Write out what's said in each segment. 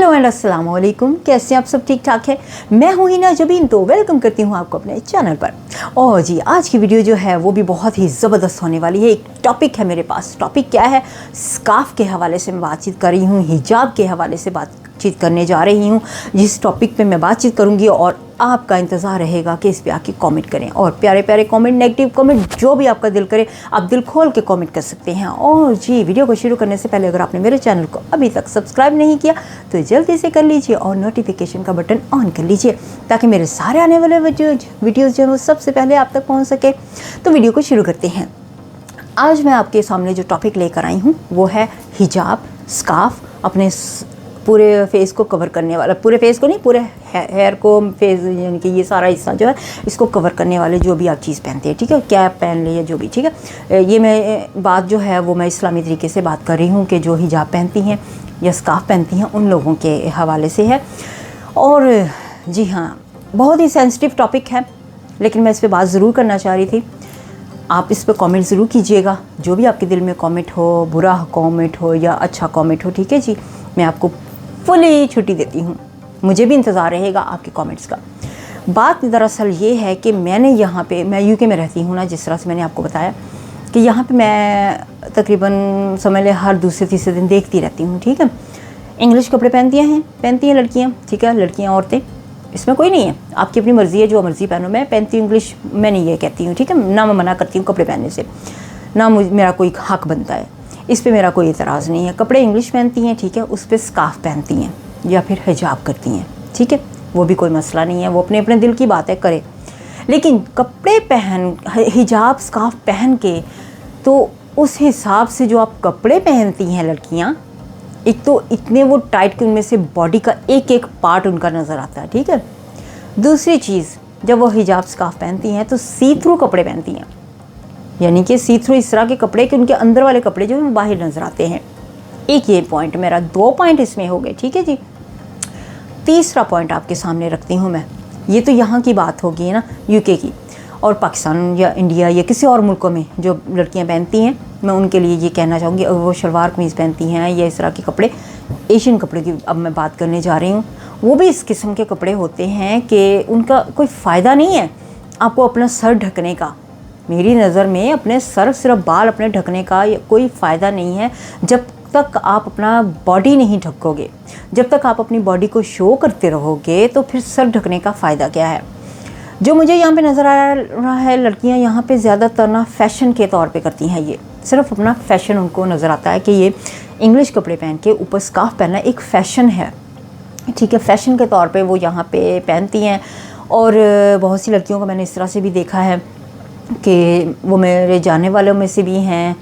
Hello and अस्सलाम वालेकुम। कैसे हैं आप सब? ठीक ठाक है। मैं हूँ हिना जबीन, तो वेलकम करती हूँ आपको अपने चैनल पर। और जी, आज की वीडियो जो है वो भी बहुत ही ज़बरदस्त होने वाली है। एक टॉपिक है मेरे पास। टॉपिक क्या है? स्कार्फ के हवाले से मैं बातचीत कर रही हूँ, हिजाब के हवाले से बातचीत करने जा रही हूँ। जिस टॉपिक पे मैं बातचीत करूँगी और आपका इंतज़ार रहेगा कि इस पे आके कमेंट करें, और प्यारे प्यारे कमेंट, नेगेटिव कमेंट, जो भी आपका दिल करे आप दिल खोल के कमेंट कर सकते हैं। और जी, वीडियो को शुरू करने से पहले अगर आपने मेरे चैनल को अभी तक सब्सक्राइब नहीं किया तो जल्दी से कर लीजिए और नोटिफिकेशन का बटन ऑन कर लीजिए, ताकि मेरे सारे आने वाले वीडियोज़ जो है वो सबसे पहले आप तक पहुँच सके। तो वीडियो को शुरू करते हैं। आज मैं आपके सामने जो टॉपिक लेकर आई हूँ वो है हिजाब, स्कार्फ, अपने पूरे फेस को कवर करने वाला, पूरे फेस को नहीं, पूरे हेयर को, फेस यानी कि ये सारा हिस्सा जो है इसको कवर करने वाले जो भी आप चीज़ पहनते हैं, ठीक है, कैप पहन ले या जो भी, ठीक है। ये मैं बात जो है वो मैं इस्लामी तरीके से बात कर रही हूँ कि जो हिजाब पहनती हैं या स्कार्फ पहनती हैं उन लोगों के हवाले से है। और जी हाँ, बहुत ही सेंसिटिव टॉपिक है, लेकिन मैं इस पर बात ज़रूर करना चाह रही थी। आप इस पर कमेंट ज़रूर कीजिएगा, जो भी आपके दिल में कमेंट हो, बुरा कमेंट हो या अच्छा कमेंट हो, ठीक है जी। मैं आपको फुली छुट्टी देती हूँ, मुझे भी इंतज़ार रहेगा आपके कमेंट्स का। बात दरअसल ये है कि मैंने यहाँ पे, मैं यूके में रहती हूँ ना, जिस तरह से मैंने आपको बताया कि यहाँ पे मैं तकरीबन समझ लें हर दूसरे तीसरे दिन देखती रहती हूँ, ठीक है। इंग्लिश कपड़े पहनती हैं लड़कियाँ, ठीक है, लड़कियाँ, औरतें, इसमें कोई नहीं है, आपकी अपनी मर्ज़ी है, जो मर्ज़ी पहनो। मैं पहनती हूँ इंग्लिश, मैं नहीं ये कहती हूँ, ठीक है, ना मैं मना करती हूँ कपड़े पहनने से, ना मेरा कोई हक बनता है, इस पे मेरा कोई एतराज़ नहीं है। कपड़े इंग्लिश पहनती हैं, ठीक है, उस पर स्कार्फ पहनती हैं या फिर हिजाब करती हैं, ठीक है, वो भी कोई मसला नहीं है, वो अपने अपने दिल की बात है, करे। लेकिन कपड़े पहन, हिजाब स्कार्फ पहन के, तो उस हिसाब से जो आप कपड़े पहनती हैं लड़कियाँ, एक तो इतने वो टाइट कि उनमें से बॉडी का एक एक पार्ट उनका नज़र आता है, ठीक है। दूसरी चीज़, जब वो हिजाब स्कार्फ पहनती हैं तो सी थ्रू कपड़े पहनती हैं, यानी कि सी थ्रू इस तरह के कपड़े कि उनके अंदर वाले कपड़े जो हैं बाहर नज़र आते हैं। एक ये पॉइंट मेरा, 2 पॉइंट इसमें हो गए, ठीक है जी। तीसरा पॉइंट आपके सामने रखती हूँ मैं। ये तो यहाँ की बात होगी ना, यूके की, और पाकिस्तान या इंडिया या किसी और मुल्कों में जो लड़कियाँ पहनती हैं, मैं उनके लिए ये कहना चाहूँगी, अगर वो शलवार कमीज़ पहनती हैं या इस तरह के कपड़े, एशियन कपड़े की अब मैं बात करने जा रही हूँ, वो भी इस किस्म के कपड़े होते हैं कि उनका कोई फ़ायदा नहीं है आपको अपना सर ढकने का। मेरी नज़र में अपने सर, सिर्फ बाल अपने ढकने का कोई फ़ायदा नहीं है जब तक आप अपना बॉडी नहीं ढकोगे। जब तक आप अपनी बॉडी को शो करते रहोगे तो फिर सर ढकने का फ़ायदा क्या है? जो मुझे यहाँ पे नज़र आ रहा है, लड़कियाँ यहाँ पे ज़्यादातर ना फ़ैशन के तौर पे करती हैं, ये सिर्फ अपना फ़ैशन उनको नज़र आता है कि ये इंग्लिश कपड़े पहन के ऊपर स्कार्फ पहनना एक फ़ैशन है, ठीक है, फ़ैशन के तौर पे वो यहाँ पे पहनती हैं। और बहुत सी लड़कियों को मैंने इस तरह से भी देखा है कि वो मेरे जानने वालों में से भी हैं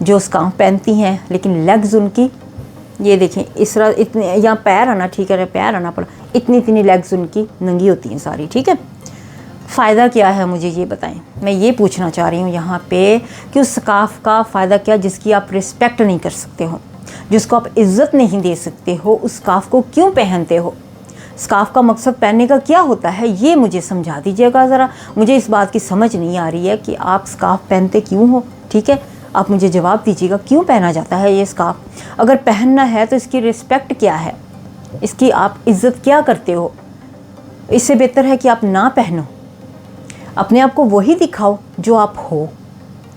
जो स्कार्फ पहनती हैं, लेकिन लेग्स उनकी, ये देखें इस तरह, इतने यहाँ पैर आना, ठीक है, पैर आना पड़ा, इतनी इतनी लेग्स उनकी नंगी होती हैं सारी, ठीक है। फ़ायदा क्या है मुझे ये बताएं? मैं ये पूछना चाह रही हूँ यहाँ पे कि उस स्कार्फ का फ़ायदा क्या, जिसकी आप रिस्पेक्ट नहीं कर सकते हो, जिसको आप इज़्ज़त नहीं दे सकते हो, उस स्कार्फ को क्यों पहनते हो? स्कार्फ का मकसद पहनने का क्या होता है, ये मुझे समझा दीजिएगा ज़रा। मुझे इस बात की समझ नहीं आ रही है कि आप स्कार्फ पहनते क्यों हो, ठीक है, आप मुझे जवाब दीजिएगा, क्यों पहना जाता है ये स्कार्फ? अगर पहनना है तो इसकी रिस्पेक्ट क्या है, इसकी आप इज़्ज़त क्या करते हो? इससे बेहतर है कि आप ना पहनो, अपने आप को वही दिखाओ जो आप हो,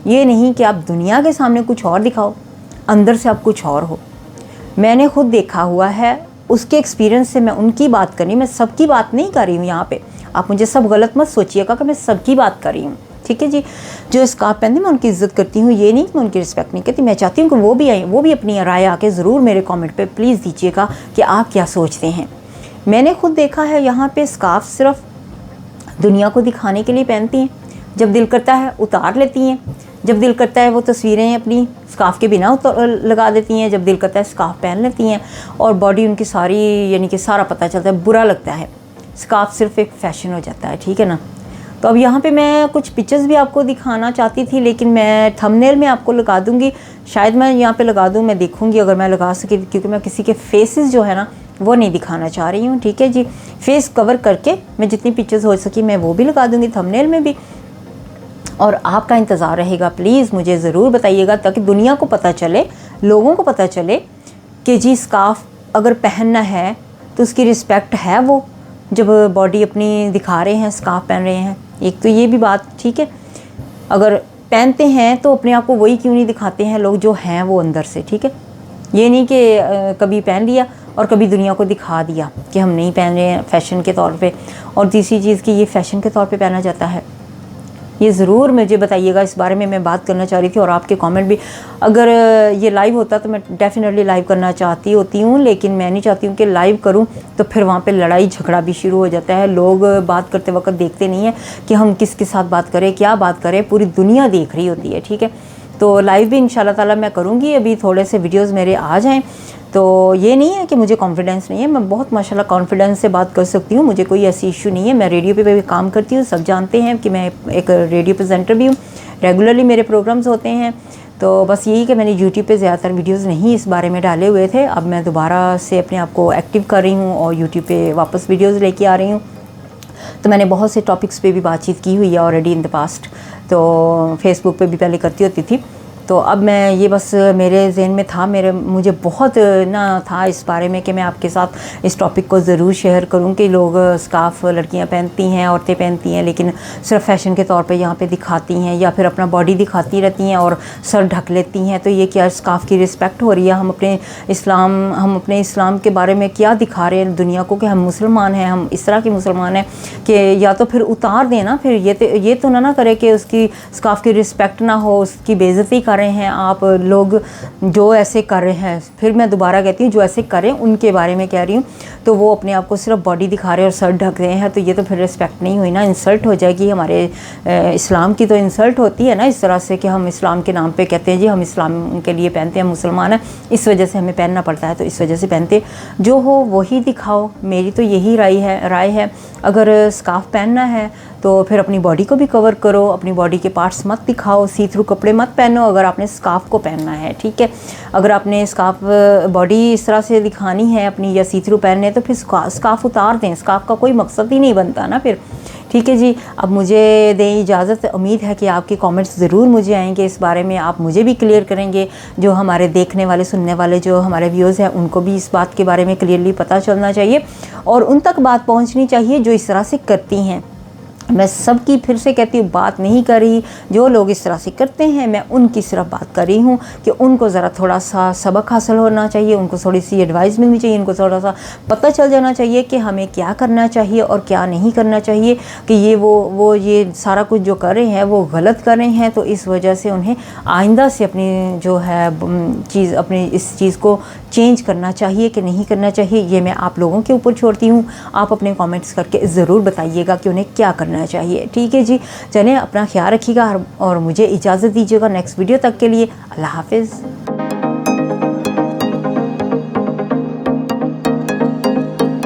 ये नहीं कि आप दुनिया के सामने कुछ और दिखाओ, अंदर से आप कुछ और हो। मैंने खुद देखा हुआ है, उसके एक्सपीरियंस से मैं उनकी बात कर रही हूँ, मैं सबकी बात नहीं कर रही हूँ यहाँ पे। आप मुझे सब गलत मत सोचिएगा कि मैं सबकी बात कर रही हूँ, ठीक है जी। जो स्कार्फ पहनती मैं उनकी इज़्ज़त करती हूँ, ये नहीं कि मैं उनकी रिस्पेक्ट नहीं करती। मैं चाहती हूँ कि वो भी अपनी राय आके ज़रूर मेरे कमेंट पे प्लीज़ दीजिएगा कि आप क्या सोचते हैं। मैंने खुद देखा है यहाँ पे स्कार्फ सिर्फ दुनिया को दिखाने के लिए पहनती हैं, जब दिल करता है उतार लेती हैं, जब दिल करता है वो तस्वीरें अपनी स्कार्फ के बिना लगा देती हैं, जब दिल करता है स्कार्फ पहन लेती हैं, और बॉडी उनकी सारी, यानी कि सारा पता चलता है, बुरा लगता है। स्कार्फ सिर्फ एक फ़ैशन हो जाता है, ठीक है ना। तो अब यहाँ पे मैं कुछ पिक्चर्स भी आपको दिखाना चाहती थी, लेकिन मैं थंबनेल में आपको लगा दूँगी, शायद मैं यहाँ पे लगा दूँ, मैं देखूँगी अगर मैं लगा सकी, क्योंकि मैं किसी के फेसेस जो है ना वो नहीं दिखाना चाह रही हूँ, ठीक है जी। फेस कवर करके मैं जितनी पिक्चर्स हो सकी मैं वो भी लगा दूँगी थंबनेल में भी, और आपका इंतज़ार रहेगा। प्लीज़ मुझे ज़रूर बताइएगा, ताकि दुनिया को पता चले, लोगों को पता चले कि जी स्कार्फ अगर पहनना है तो उसकी रिस्पेक्ट है वो जब बॉडी अपनी दिखा रहे हैं, स्कार्फ पहन रहे हैं। एक तो ये भी बात ठीक है, अगर पहनते हैं तो अपने आप को वही क्यों नहीं दिखाते हैं लोग जो हैं वो अंदर से, ठीक है। ये नहीं कि कभी पहन लिया और कभी दुनिया को दिखा दिया कि हम नहीं पहन रहे हैं फ़ैशन के तौर पे। और तीसरी चीज़ कि ये फ़ैशन के तौर पे पहना जाता है, ये ज़रूर मुझे बताइएगा, इस बारे में मैं बात करना चाह रही थी। और आपके कमेंट भी, अगर ये लाइव होता तो मैं डेफिनेटली लाइव करना चाहती होती हूँ, लेकिन मैं नहीं चाहती हूँ कि लाइव करूँ तो फिर वहाँ पे लड़ाई झगड़ा भी शुरू हो जाता है। लोग बात करते वक्त देखते नहीं हैं कि हम किसके साथ बात करें, क्या बात करें, पूरी दुनिया देख रही होती है, ठीक है। तो लाइव भी इंशाल्लाह ताला मैं करूँगी, अभी थोड़े से वीडियोज़ मेरे आ जाएँ। तो ये नहीं है कि मुझे कॉन्फिडेंस नहीं है, मैं बहुत माशाल्लाह कॉन्फिडेंस से बात कर सकती हूँ, मुझे कोई ऐसी इशू नहीं है। मैं रेडियो पे भी काम करती हूँ, सब जानते हैं कि मैं एक रेडियो प्रेजेंटर भी हूँ, रेगुलरली मेरे प्रोग्राम्स होते हैं। तो बस यही कि मैंने यूट्यूब पे ज़्यादातर वीडियोज़ नहीं इस बारे में डाले हुए थे, अब मैं दोबारा से अपने आप को एक्टिव कर रही हूँ और यूट्यूब पे वापस वीडियोज़ लेके आ रही हूँ। तो मैंने बहुत से टॉपिक्स पे भी बातचीत की हुई है ऑलरेडी इन द पास्ट, तो फेसबुक पे भी पहले करती होती थी। तो अब मैं ये बस मेरे ज़हन में था, मुझे बहुत ना था इस बारे में कि मैं आपके साथ इस टॉपिक को ज़रूर शेयर करूं कि लोग स्कार्फ लड़कियां पहनती हैं, औरतें पहनती हैं, लेकिन सिर्फ फैशन के तौर पे यहाँ पे दिखाती हैं या फिर अपना बॉडी दिखाती रहती हैं और सर ढक लेती हैं। तो ये क्या स्कार्फ की रिस्पेक्ट हो रही है? हम अपने इस्लाम के बारे में क्या दिखा रहे हैं दुनिया को कि हम मुसलमान हैं, हम इस तरह के मुसलमान हैं कि या तो फिर उतार दें ना, फिर ये तो ना करे कि उसकी स्कार्फ की रिस्पेक्ट ना हो, उसकी बेइज्जती कर रहे हैं आप लोग जो ऐसे कर रहे हैं। फिर मैं दोबारा कहती हूँ, जो ऐसे कर रहे हैं उनके बारे में कह रही हूँ। तो वो अपने आप को सिर्फ बॉडी दिखा रहे हैं और सर ढक रहे हैं, तो ये तो फिर रिस्पेक्ट नहीं हुई ना, इंसल्ट हो जाएगी। हमारे इस्लाम की तो इंसल्ट होती है ना इस तरह से कि हम इस्लाम के नाम पे कहते हैं जी हम इस्लाम के लिए पहनते हैं, मुसलमान हैं, इस वजह से हमें पहनना पड़ता है, तो इस वजह से पहनते। जो हो वही दिखाओ, मेरी तो यही राय है। अगर स्कार्फ पहनना है तो फिर अपनी बॉडी को भी कवर करो, अपनी बॉडी के पार्ट्स मत दिखाओ, सी थ्रू कपड़े मत पहनो अगर आपने स्कार्फ को पहनना है, ठीक है। अगर आपने स्कार्फ बॉडी इस तरह से दिखानी है अपनी या सी थ्रू पहनने, तो फिर स्कार्फ उतार दें, स्कार्फ का कोई मकसद ही नहीं बनता ना फिर, ठीक है जी। अब मुझे दें इजाज़त, उम्मीद है कि आपके कमेंट्स ज़रूर मुझे आएंगे इस बारे में, आप मुझे भी क्लियर करेंगे, जो हमारे देखने वाले सुनने वाले जो हमारे व्यूअर्स हैं उनको भी इस बात के बारे में क्लियरली पता चलना चाहिए और उन तक बात पहुंचनी चाहिए जो इस तरह से करती हैं। मैं सबकी फिर से कहती हूँ बात नहीं कर रही, जो लोग इस तरह से करते हैं मैं उनकी सिर्फ बात कर रही हूँ कि उनको ज़रा थोड़ा सा सबक हासिल होना चाहिए, उनको थोड़ी सी एडवाइस मिलनी चाहिए, उनको थोड़ा सा पता चल जाना चाहिए कि हमें क्या करना चाहिए और क्या नहीं करना चाहिए, कि ये वो ये सारा कुछ जो कर रहे हैं वो गलत कर रहे हैं। तो इस वजह से उन्हें आइंदा से अपनी जो है चीज़, अपनी इस चीज़ को चेंज करना चाहिए कि नहीं करना चाहिए, ये मैं आप लोगों के ऊपर छोड़ती हूँ। आप अपने कमेंट्स करके ज़रूर बताइएगा कि उन्हें क्या करना चाहिए, ठीक है जी। चलें, अपना ख्याल रखिएगा और मुझे इजाज़त दीजिएगा नेक्स्ट वीडियो तक के लिए। अल्लाह हाफिज़।